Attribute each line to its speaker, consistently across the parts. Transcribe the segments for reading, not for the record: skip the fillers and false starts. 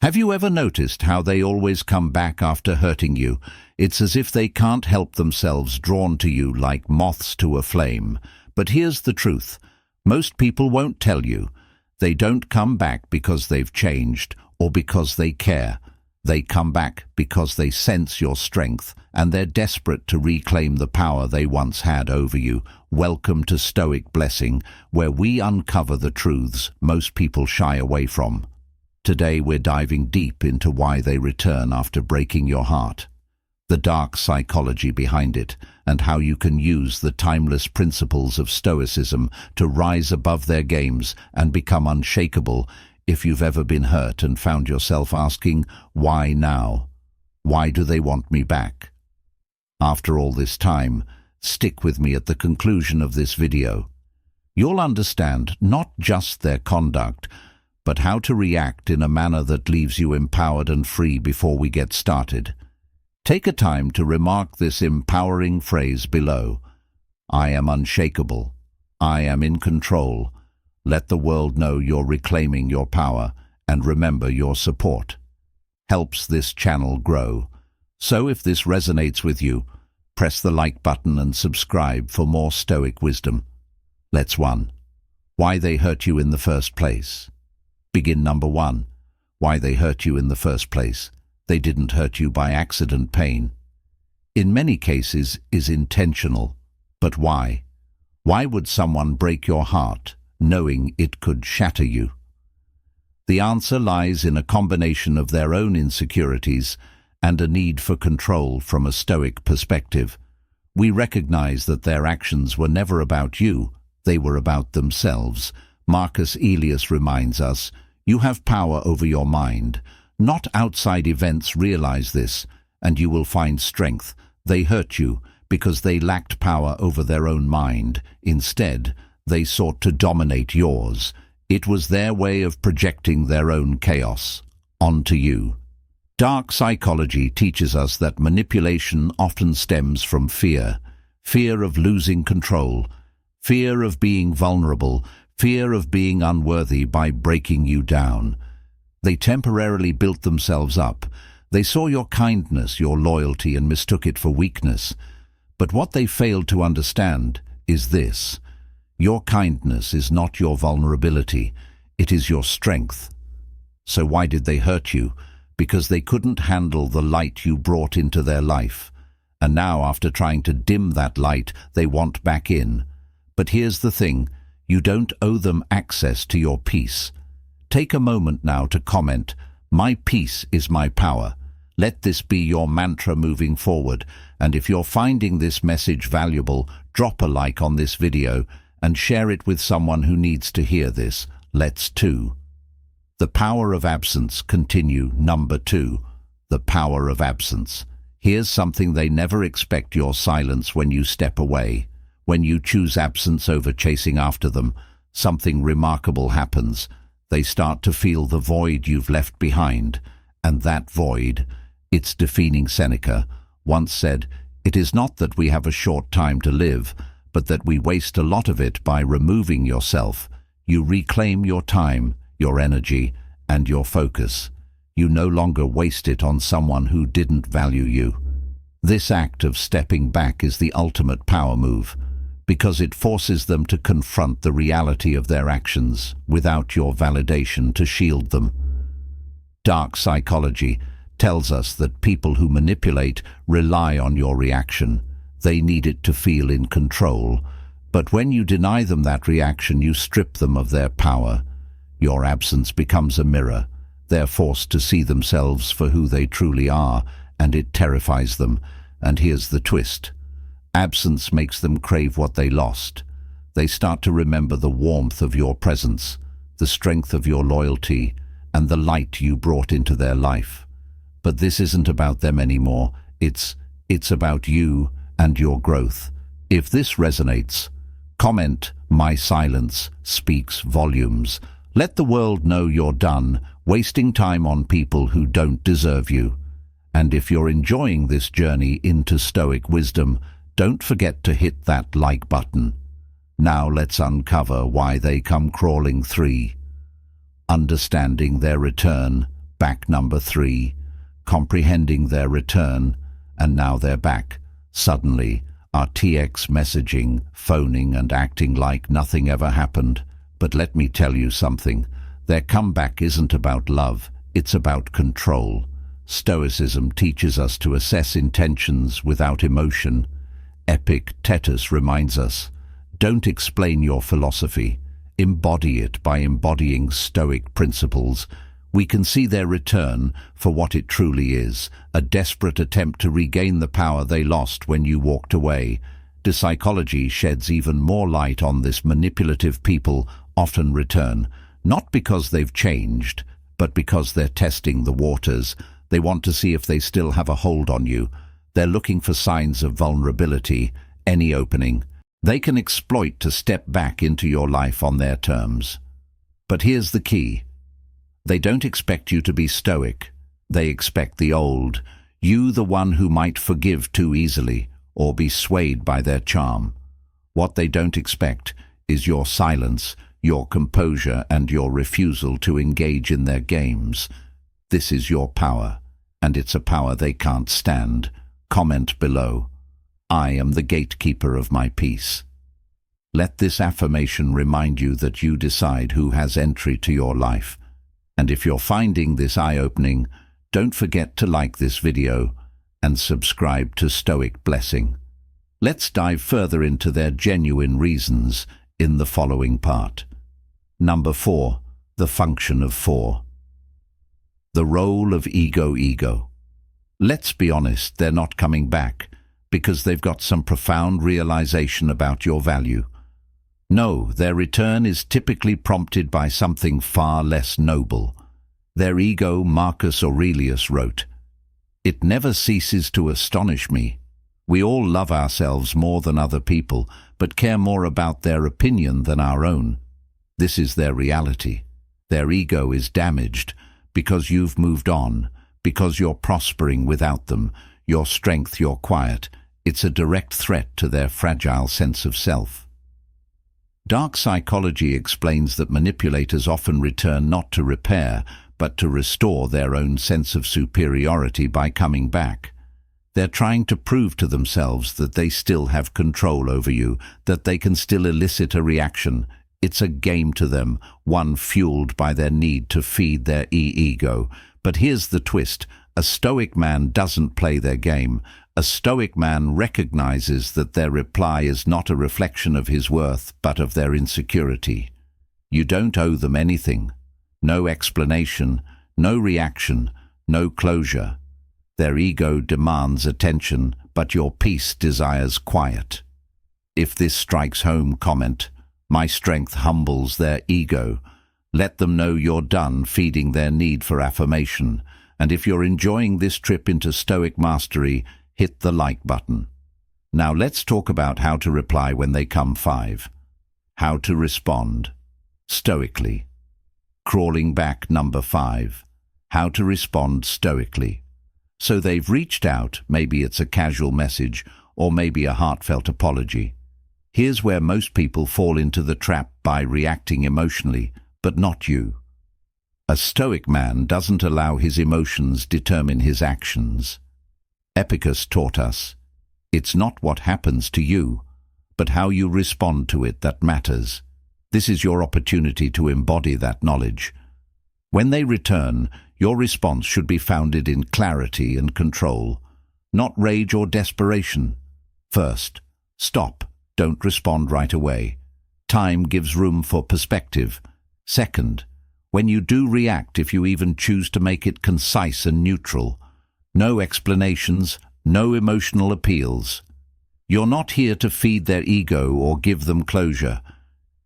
Speaker 1: Have you ever noticed how they always come back after hurting you? It's as if they can't help themselves, drawn to you like moths to a flame. But here's the truth. Most people won't tell you. They don't come back because they've changed or because they care. They come back because they sense your strength and they're desperate to reclaim the power they once had over you. Welcome to Stoic Blessing, where we uncover the truths most people shy away from. Today we're diving deep into why they return after breaking your heart, the dark psychology behind it, and how you can use the timeless principles of Stoicism to rise above their games and become unshakable. If you've ever been hurt and found yourself asking, why now? Why do they want me back? After all this time, stick with me at the conclusion of this video. You'll understand not just their conduct, but how to react in a manner that leaves you empowered and free. Before we get started, take a time to remark this empowering phrase below. I am unshakable. I am in control. Let the world know you're reclaiming your power, and remember, your support helps this channel grow. So if this resonates with you, press the like button and subscribe for more Stoic wisdom. Let's 1. Why they hurt you in the first place. Begin number 1. Why they hurt you in the first place. They didn't hurt you by accident. Pain, in many cases, is intentional. But why? Why would someone break your heart, knowing it could shatter you? The answer lies in a combination of their own insecurities and a need for control. From a Stoic perspective, we recognize that their actions were never about you, they were about themselves. Marcus Aurelius reminds us, you have power over your mind, not outside events. Realize this, and you will find strength. They hurt you because they lacked power over their own mind. Instead, they sought to dominate yours. It was their way of projecting their own chaos onto you. Dark psychology teaches us that manipulation often stems from fear. Fear of losing control, fear of being vulnerable, fear of being unworthy. By breaking you down, they temporarily built themselves up. They saw your kindness, your loyalty, and mistook it for weakness. But what they failed to understand is this: your kindness is not your vulnerability, it is your strength. So why did they hurt you? Because they couldn't handle the light you brought into their life. And now, after trying to dim that light, they want back in. But here's the thing. You don't owe them access to your peace. Take a moment now to comment, my peace is my power. Let this be your mantra moving forward. And if you're finding this message valuable, drop a like on this video and share it with someone who needs to hear this. Let's 2. The power of absence. Continue. Number 2. The power of absence. Here's something they never expect: your silence. When you step away, when you choose absence over chasing after them, something remarkable happens. They start to feel the void you've left behind. And that void, it's defining. Seneca once said, it is not that we have a short time to live, but that we waste a lot of it. By removing yourself, you reclaim your time, your energy, and your focus. You no longer waste it on someone who didn't value you. This act of stepping back is the ultimate power move, because it forces them to confront the reality of their actions without your validation to shield them. Dark psychology tells us that people who manipulate rely on your reaction. They need it to feel in control. But when you deny them that reaction, you strip them of their power. Your absence becomes a mirror. They're forced to see themselves for who they truly are, and it terrifies them. And here's the twist. Absence makes them crave what they lost. They start to remember the warmth of your presence, the strength of your loyalty, and the light you brought into their life. But this isn't about them anymore. It's about you and your growth. If this resonates, comment, my silence speaks volumes. Let the world know you're done wasting time on people who don't deserve you. And if you're enjoying this journey into Stoic wisdom, don't forget to hit that like button. Now let's uncover why they come crawling. 3. Understanding their return. back number 3, comprehending their return, and now they're back. Suddenly, RTX messaging, phoning and acting like nothing ever happened. But let me tell you something. Their comeback isn't about love, it's about control. Stoicism teaches us to assess intentions without emotion. Epictetus reminds us, don't explain your philosophy, embody it by embodying Stoic principles. We can see their return for what it truly is, a desperate attempt to regain the power they lost when you walked away. The psychology sheds even more light on this. Manipulative people often return, not because they've changed, but because they're testing the waters. They want to see if they still have a hold on you. They're looking for signs of vulnerability, any opening they can exploit to step back into your life on their terms. But here's the key. They don't expect you to be stoic. They expect the old, you, the one who might forgive too easily or be swayed by their charm. What they don't expect is your silence, your composure, and your refusal to engage in their games. This is your power, and it's a power they can't stand. Comment below. I am the gatekeeper of my peace. Let this affirmation remind you that you decide who has entry to your life. And if you're finding this eye-opening, don't forget to like this video and subscribe to Stoic Blessing. Let's dive further into their genuine reasons in the following part. Number 4. The function of 4. The role of ego. Let's be honest, they're not coming back because they've got some profound realization about your value. No, their return is typically prompted by something far less noble. Their ego, Marcus Aurelius wrote, "It never ceases to astonish me. We all love ourselves more than other people, but care more about their opinion than our own." This is their reality. Their ego is damaged because you've moved on, because you're prospering without them, your strength, your quiet. It's a direct threat to their fragile sense of self. Dark psychology explains that manipulators often return not to repair, but to restore their own sense of superiority by coming back. They're trying to prove to themselves that they still have control over you, that they can still elicit a reaction. It's a game to them, one fueled by their need to feed their ego. But here's the twist. A Stoic man doesn't play their game. A Stoic man recognizes that their reply is not a reflection of his worth, but of their insecurity. You don't owe them anything. No explanation, no reaction, no closure. Their ego demands attention, but your peace desires quiet. If this strikes home, comment, "My strength humbles their ego." Let them know you're done feeding their need for affirmation. And if you're enjoying this trip into Stoic mastery, hit the like button. Now let's talk about how to reply when they come. 5. How to respond stoically. Crawling back. Number 5. How to respond stoically. So they've reached out, maybe it's a casual message, or maybe a heartfelt apology. Here's where most people fall into the trap by reacting emotionally, but not you. A Stoic man doesn't allow his emotions determine his actions. Epictetus taught us, it's not what happens to you, but how you respond to it that matters. This is your opportunity to embody that knowledge. When they return, your response should be founded in clarity and control, not rage or desperation. First, stop. Don't respond right away. Time gives room for perspective. Second, when you do react, if you even choose to make it concise and neutral, no explanations, no emotional appeals. You're not here to feed their ego or give them closure.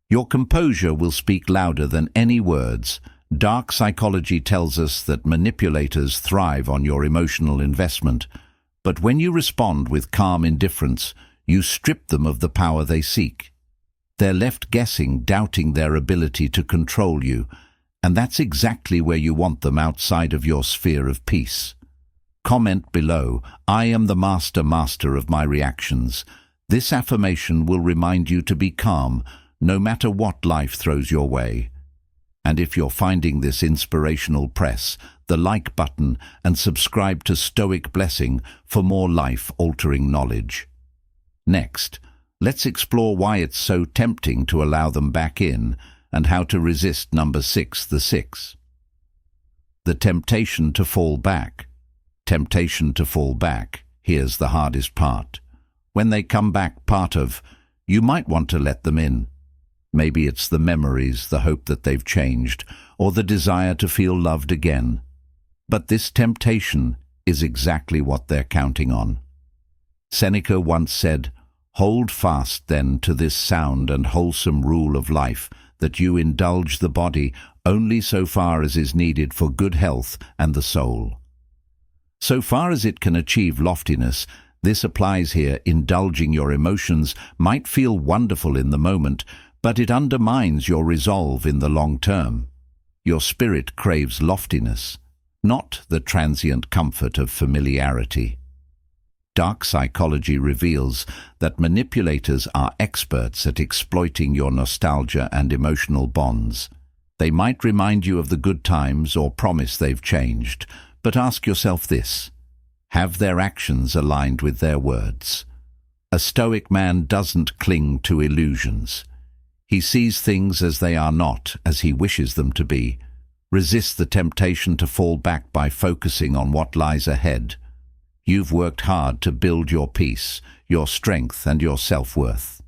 Speaker 1: Your composure will speak louder than any words. Dark psychology tells us that manipulators thrive on your emotional investment, but when you respond with calm indifference, you strip them of the power they seek. They're left guessing, doubting their ability to control you, and that's exactly where you want them, outside of your sphere of peace. Comment below, "I am the master of my reactions." This affirmation will remind you to be calm, no matter what life throws your way. And if you're finding this inspirational, press the like button and subscribe to Stoic Blessing for more life-altering knowledge. Next, let's explore why it's so tempting to allow them back in and how to resist number 6, the 6. The temptation to fall back. Temptation to fall back. Here's the hardest part. When they come back, you might want to let them in. Maybe it's the memories, the hope that they've changed, or the desire to feel loved again. But this temptation is exactly what they're counting on. Seneca once said, "Hold fast then to this sound and wholesome rule of life, that you indulge the body only so far as is needed for good health and the soul." So far as it can achieve loftiness, this applies here. Indulging your emotions might feel wonderful in the moment, but it undermines your resolve in the long term. Your spirit craves loftiness, not the transient comfort of familiarity. Dark psychology reveals that manipulators are experts at exploiting your nostalgia and emotional bonds. They might remind you of the good times or promise they've changed, but ask yourself this: have their actions aligned with their words? A Stoic man doesn't cling to illusions. He sees things as they are, not as he wishes them to be. Resist the temptation to fall back by focusing on what lies ahead. You've worked hard to build your peace, your strength, and your self-worth.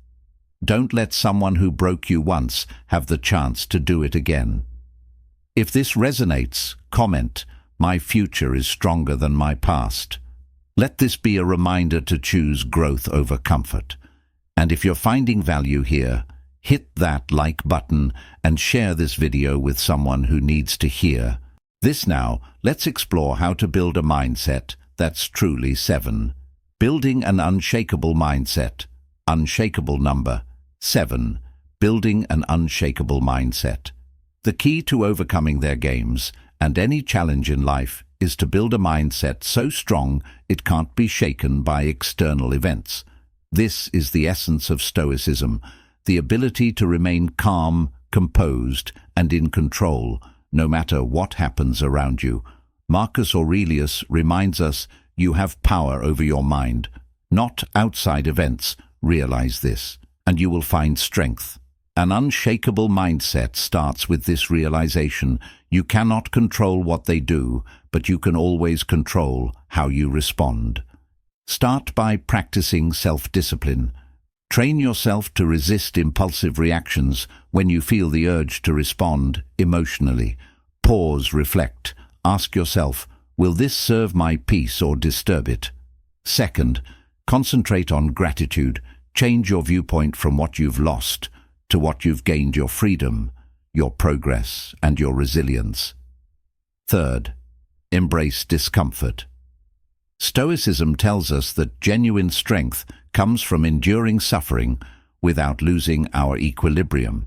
Speaker 1: Don't let someone who broke you once have the chance to do it again. If this resonates, comment, "My future is stronger than my past." Let this be a reminder to choose growth over comfort. And if you're finding value here, hit that like button and share this video with someone who needs to hear this. Now, let's explore how to build a mindset that's truly 7. Building an unshakable mindset. Unshakable number 7. Building an unshakable mindset. The key to overcoming their games and any challenge in life is to build a mindset so strong it can't be shaken by external events. This is the essence of Stoicism, the ability to remain calm, composed, and in control, no matter what happens around you. Marcus Aurelius reminds us, you have power over your mind, not outside events. Realize this, and you will find strength. An unshakable mindset starts with this realization: you cannot control what they do, but you can always control how you respond. Start by practicing self-discipline. Train yourself to resist impulsive reactions when you feel the urge to respond emotionally. Pause, reflect. Ask yourself, will this serve my peace or disturb it? Second, concentrate on gratitude. Change your viewpoint from what you've lost to what you've gained: your freedom, your progress, and your resilience. Third, embrace discomfort. Stoicism tells us that genuine strength comes from enduring suffering without losing our equilibrium.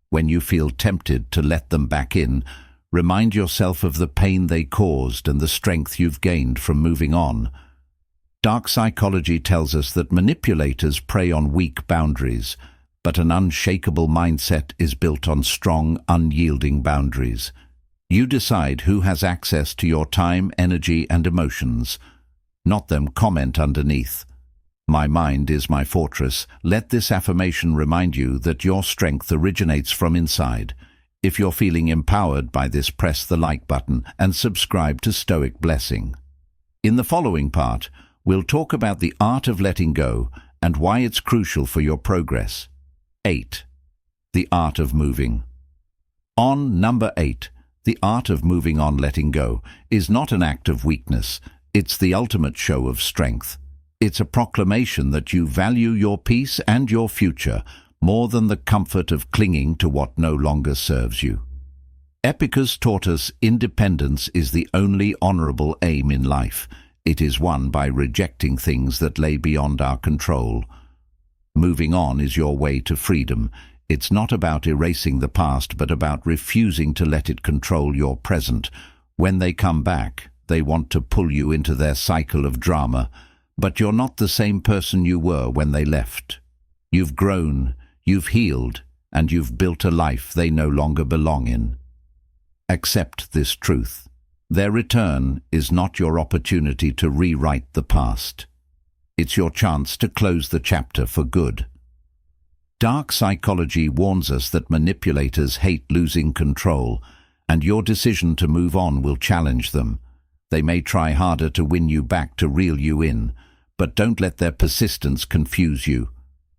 Speaker 1: When you feel tempted to let them back in, remind yourself of the pain they caused and the strength you've gained from moving on. Dark psychology tells us that manipulators prey on weak boundaries, but an unshakable mindset is built on strong, unyielding boundaries. You decide who has access to your time, energy, and emotions, not them. Comment underneath, "My mind is my fortress." Let this affirmation remind you that your strength originates from inside. If you're feeling empowered by this, press the like button and subscribe to Stoic Blessing. In the following part, we'll talk about the art of letting go and why it's crucial for your progress. 8. The art of moving on. Number 8. The art of moving on. Letting go is not an act of weakness. It's the ultimate show of strength. It's a proclamation that you value your peace and your future more than the comfort of clinging to what no longer serves you. Epicurus taught us independence is the only honorable aim in life. It is won by rejecting things that lay beyond our control. Moving on is your way to freedom. It's not about erasing the past, but about refusing to let it control your present. When they come back, they want to pull you into their cycle of drama, but you're not the same person you were when they left. You've grown, you've healed, and you've built a life they no longer belong in. Accept this truth. Their return is not your opportunity to rewrite the past. It's your chance to close the chapter for good. Dark psychology warns us that manipulators hate losing control, and your decision to move on will challenge them. They may try harder to win you back, to reel you in, but don't let their persistence confuse you.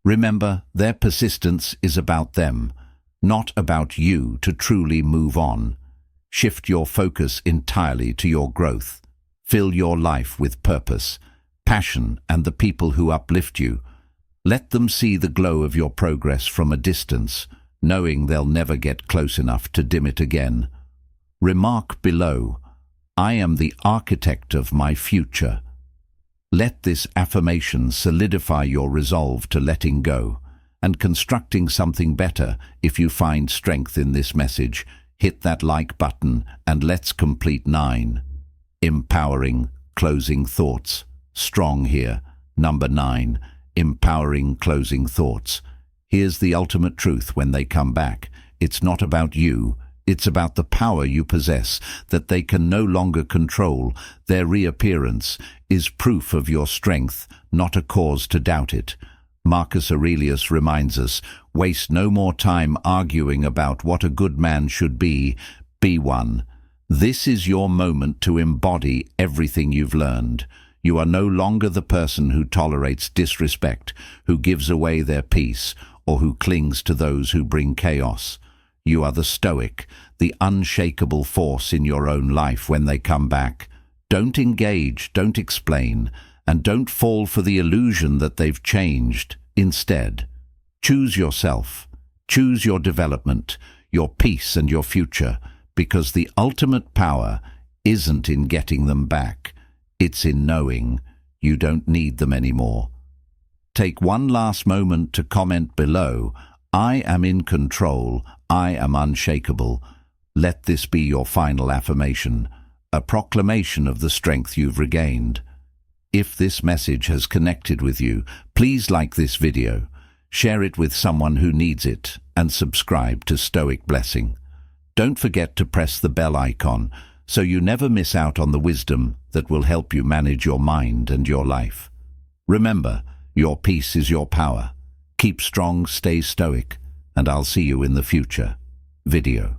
Speaker 1: Remember, their persistence is about them, not about you to truly move on. Shift your focus entirely to your growth. Fill your life with purpose, passion, and the people who uplift you. Let them see the glow of your progress from a distance, knowing they'll never get close enough to dim it again. Remark below, "I am the architect of my future." Let this affirmation solidify your resolve to letting go and constructing something better. If you find strength in this message, hit that like button and let's complete 9. Empowering closing thoughts. Strong here. Number 9. Empowering closing thoughts. Here's the ultimate truth when they come back. It's not about you. It's about the power you possess that they can no longer control. Their reappearance is proof of your strength, not a cause to doubt it. Marcus Aurelius reminds us, waste no more time arguing about what a good man should be. Be one. This is your moment to embody everything you've learned. You are no longer the person who tolerates disrespect, who gives away their peace, or who clings to those who bring chaos. You are the Stoic, the unshakable force in your own life when they come back. Don't engage, don't explain, and don't fall for the illusion that they've changed. Instead, choose yourself, choose your development, your peace and your future, because the ultimate power isn't in getting them back. It's in knowing you don't need them anymore. Take one last moment to comment below, "I am in control, I am unshakable." Let this be your final affirmation, a proclamation of the strength you've regained. If this message has connected with you, please like this video, share it with someone who needs it, and subscribe to Stoic Blessing. Don't forget to press the bell icon so you never miss out on the wisdom that will help you manage your mind and your life. Remember, your peace is your power. Keep strong, stay stoic, and I'll see you in the future video.